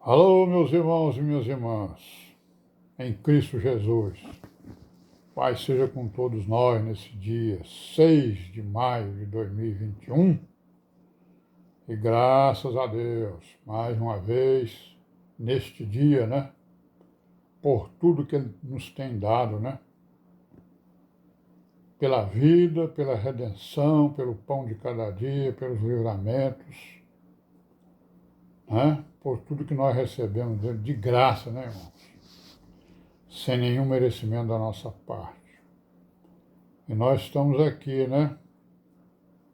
Alô, meus irmãos e minhas irmãs, em Cristo Jesus. Pai seja com todos nós nesse dia 6 de maio de 2021. E graças a Deus, mais uma vez, neste dia, né? Por tudo que Ele nos tem dado, né? Pela vida, pela redenção, pelo pão de cada dia, pelos livramentos, né? Por tudo que nós recebemos dele de graça, né, irmãos? Sem nenhum merecimento da nossa parte. E nós estamos aqui, né,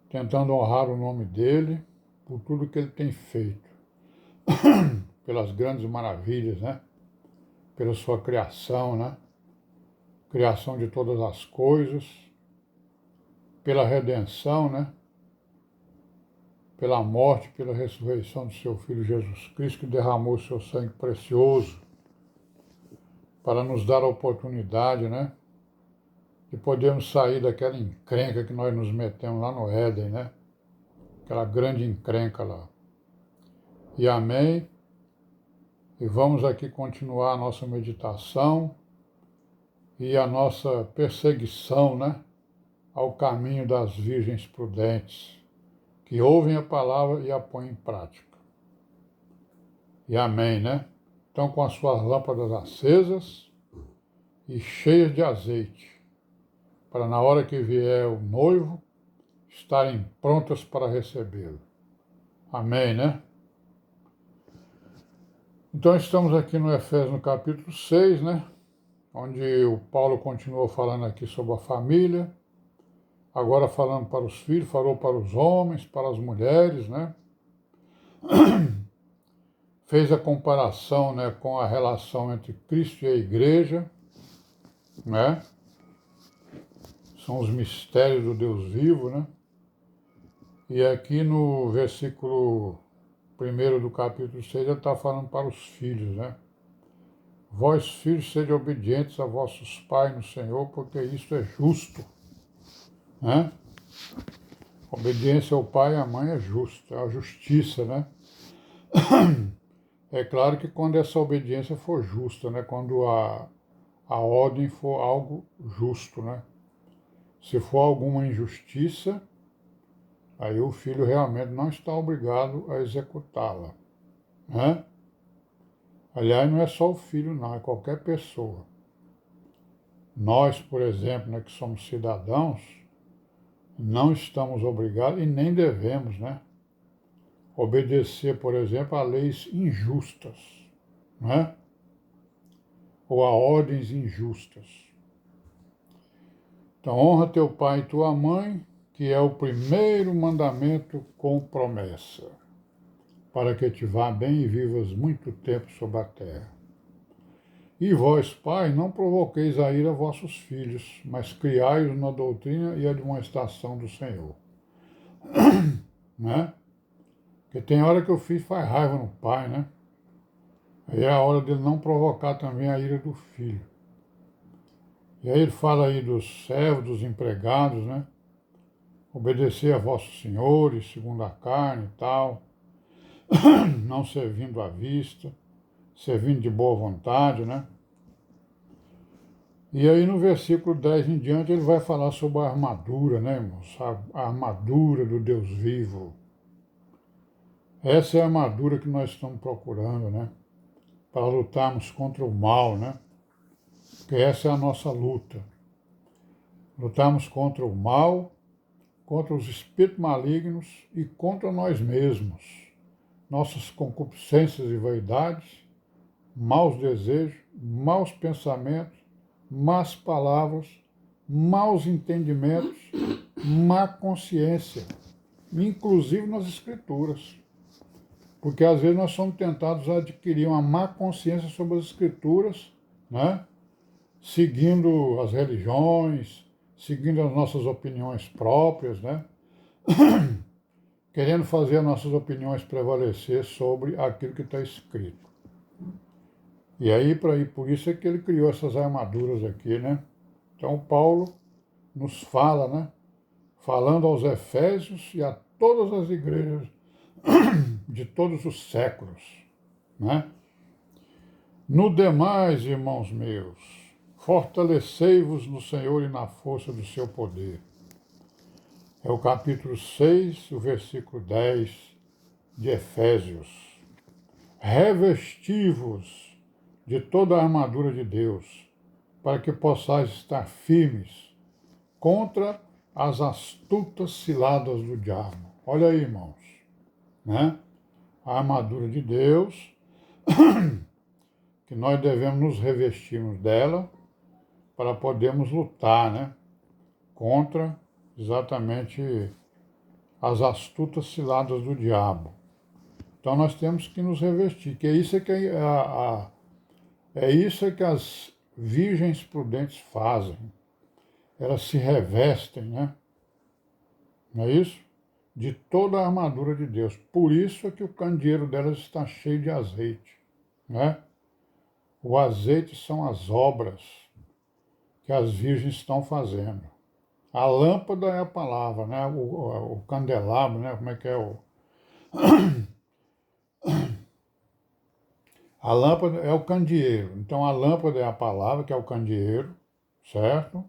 tentando honrar o nome dele por tudo que ele tem feito, pelas grandes maravilhas, né, pela sua criação, né, criação de todas as coisas, pela redenção, né, pela morte, pela ressurreição do seu Filho Jesus Cristo, que derramou o seu sangue precioso para nos dar a oportunidade, né, de podermos sair daquela encrenca que nós nos metemos lá no Éden, né, aquela grande encrenca lá. E amém. E vamos aqui continuar a nossa meditação e a nossa perseguição, né, ao caminho das virgens prudentes, que ouvem a palavra e a põem em prática. E amém, né? Então, com as suas lâmpadas acesas e cheias de azeite, para na hora que vier o noivo, estarem prontas para recebê-lo. Amém, né? Então, estamos aqui no Efésios, no capítulo 6, né? Onde o Paulo continuou falando aqui sobre a família, agora falando para os filhos, falou para os homens, para as mulheres, né? Fez a comparação, né, com a relação entre Cristo e a igreja, né? São os mistérios do Deus vivo, né? E aqui no versículo 1 do capítulo 6, ele está falando para os filhos, né? Vós, filhos, sede obedientes a vossos pais no Senhor, porque isto é justo, né? Obediência ao pai e à mãe é justo, é a justiça, né? É claro que quando essa obediência for justa, né? Quando a ordem for algo justo, né? Se for alguma injustiça, aí o filho realmente não está obrigado a executá-la, né? Aliás, não é só o filho, não, é qualquer pessoa. Nós, por exemplo, né, que somos cidadãos, não estamos obrigados e nem devemos, né, obedecer, por exemplo, a leis injustas, né, ou a ordens injustas. Então, honra teu pai e tua mãe, que é o primeiro mandamento com promessa, para que te vá bem e vivas muito tempo sobre a terra. E vós, pais, não provoqueis a ira vossos filhos, mas criai-os na doutrina e admoestação do Senhor. Né? Porque tem hora que o filho faz raiva no pai, né? Aí é a hora dele não provocar também a ira do filho. E aí ele fala aí dos servos, dos empregados, né? Obedecer a vossos senhores, segundo a carne e tal, não servindo à vista, servindo de boa vontade, né? E aí no versículo 10 em diante ele vai falar sobre a armadura, né, irmãos? A armadura do Deus vivo. Essa é a armadura que nós estamos procurando, né? Para lutarmos contra o mal, né? Porque essa é a nossa luta. Lutarmos contra o mal, contra os espíritos malignos e contra nós mesmos. Nossas concupiscências e vaidades, maus desejos, maus pensamentos, más palavras, maus entendimentos, má consciência, inclusive nas Escrituras. Porque às vezes nós somos tentados a adquirir uma má consciência sobre as Escrituras, né? Seguindo as religiões, seguindo as nossas opiniões próprias, né? Querendo fazer as nossas opiniões prevalecer sobre aquilo que está escrito. E aí, por isso é que ele criou essas armaduras aqui, né? Então, Paulo nos fala, né? Falando aos Efésios e a todas as igrejas de todos os séculos, né? No demais, irmãos meus, fortalecei-vos no Senhor e na força do seu poder. É o capítulo 6, o versículo 10 de Efésios. Revesti-vos de toda a armadura de Deus, para que possais estar firmes contra as astutas ciladas do diabo. Olha aí, irmãos, né? A armadura de Deus, que nós devemos nos revestirmos dela para podermos lutar, né? Contra exatamente as astutas ciladas do diabo. Então nós temos que nos revestir, que é isso que é isso que as virgens prudentes fazem. Elas se revestem, né? Não é isso? De toda a armadura de Deus. Por isso é que o candeeiro delas está cheio de azeite, né? O azeite são as obras que as virgens estão fazendo. A lâmpada é a palavra, né? O candelabro, né? Como é que é o... A lâmpada é o candeeiro. Então a lâmpada é a palavra, que é o candeeiro, certo?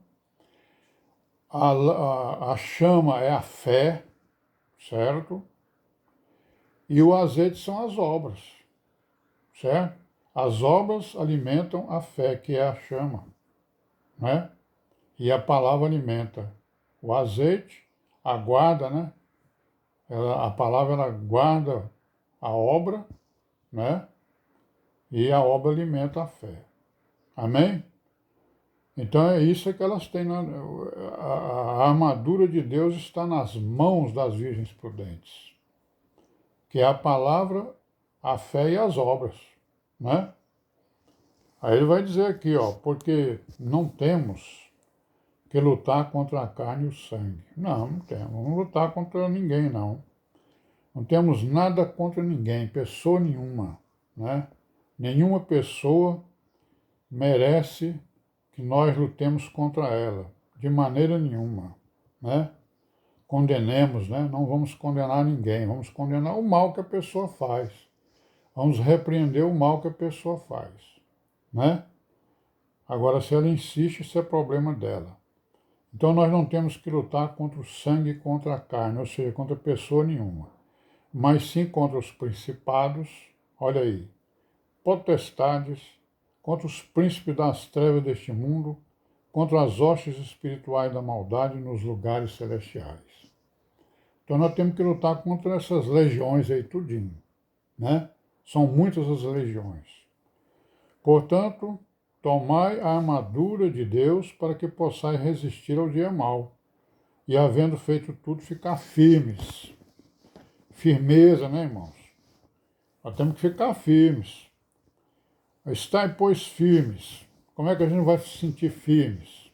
A chama é a fé, certo? E o azeite são as obras, certo? As obras alimentam a fé, que é a chama, né? E a palavra alimenta. O azeite, a guarda, né? A palavra ela guarda a obra, né? E a obra alimenta a fé. Amém? Então é isso que elas têm. A armadura de Deus está nas mãos das virgens prudentes, que é a palavra, a fé e as obras, né? Aí ele vai dizer aqui, ó, porque não temos que lutar contra a carne e o sangue. Não temos. Não lutar contra ninguém, não. Não temos nada contra ninguém, pessoa nenhuma, né? Nenhuma pessoa merece que nós lutemos contra ela, de maneira nenhuma, né? Condenemos, né? Não vamos condenar ninguém, vamos condenar o mal que a pessoa faz. Vamos repreender o mal que a pessoa faz, né? Agora, se ela insiste, isso é problema dela. Então, nós não temos que lutar contra o sangue e contra a carne, ou seja, contra pessoa nenhuma, mas sim contra os principados, olha aí, potestades, contra os príncipes das trevas deste mundo, contra as hostes espirituais da maldade nos lugares celestiais. Então nós temos que lutar contra essas legiões aí tudinho, né? São muitas as legiões. Portanto, tomai a armadura de Deus para que possais resistir ao dia mau e, havendo feito tudo, ficar firmes. Firmeza, né, irmãos? Nós temos que ficar firmes. Estai, pois, firmes. Como é que a gente vai se sentir firmes?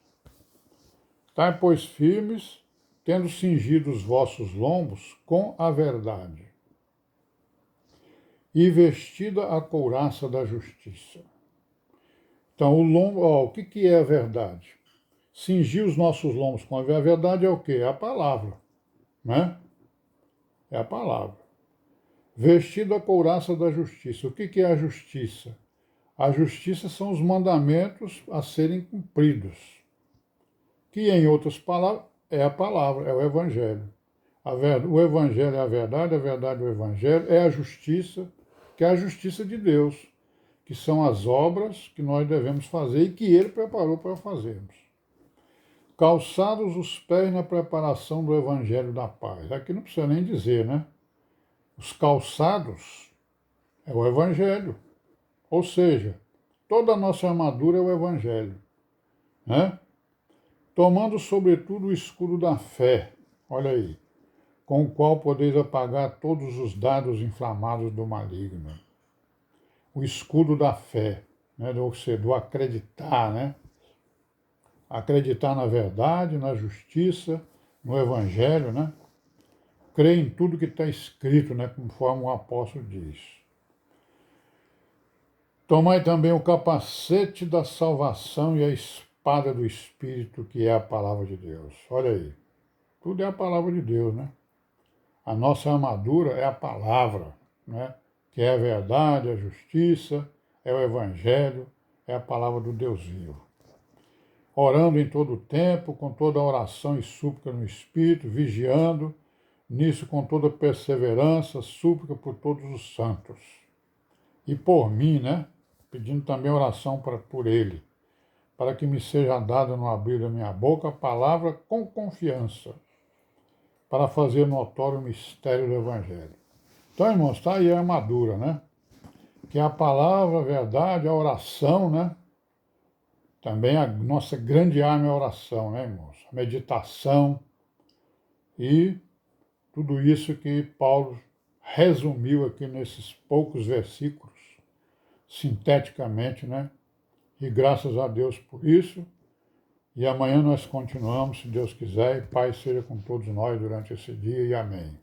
Estai, pois, firmes, tendo cingido os vossos lombos com a verdade, e vestida a couraça da justiça. Então, o lombo, ó, o que é a verdade? Cingir os nossos lombos com a verdade é o quê? É a palavra, né? É a palavra. Vestida a couraça da justiça. O que é a justiça? A justiça são os mandamentos a serem cumpridos, que, em outras palavras, é a palavra, é o Evangelho. O Evangelho é a verdade é o Evangelho, é a justiça, que é a justiça de Deus, que são as obras que nós devemos fazer e que Ele preparou para fazermos. Calçados os pés na preparação do Evangelho da paz. Aqui não precisa nem dizer, né? Os calçados é o Evangelho. Ou seja, toda a nossa armadura é o Evangelho, né? Tomando sobretudo o escudo da fé, olha aí, com o qual podeis apagar todos os dardos inflamados do maligno. O escudo da fé, né? Ou seja, do acreditar, né? Acreditar na verdade, na justiça, no Evangelho, né? Crer em tudo que está escrito, né? Conforme o apóstolo diz. Tomai também o capacete da salvação e a espada do Espírito, que é a palavra de Deus. Olha aí, tudo é a palavra de Deus, né? A nossa armadura é a palavra, né? Que é a verdade, a justiça, é o Evangelho, é a palavra do Deus vivo. Orando em todo o tempo, com toda oração e súplica no Espírito, vigiando, nisso com toda perseverança, súplica por todos os santos. E por mim, né? Pedindo também oração por ele, para que me seja dada no abrir da minha boca a palavra com confiança, para fazer notório o mistério do Evangelho. Então, irmãos, está aí a armadura, né? Que é a palavra, a verdade, a oração, né? Também a nossa grande arma é a oração, né, irmãos? A meditação e tudo isso que Paulo resumiu aqui nesses poucos versículos, sinteticamente, né? E graças a Deus por isso. E amanhã nós continuamos, se Deus quiser, e Pai seja com todos nós durante esse dia, e amém.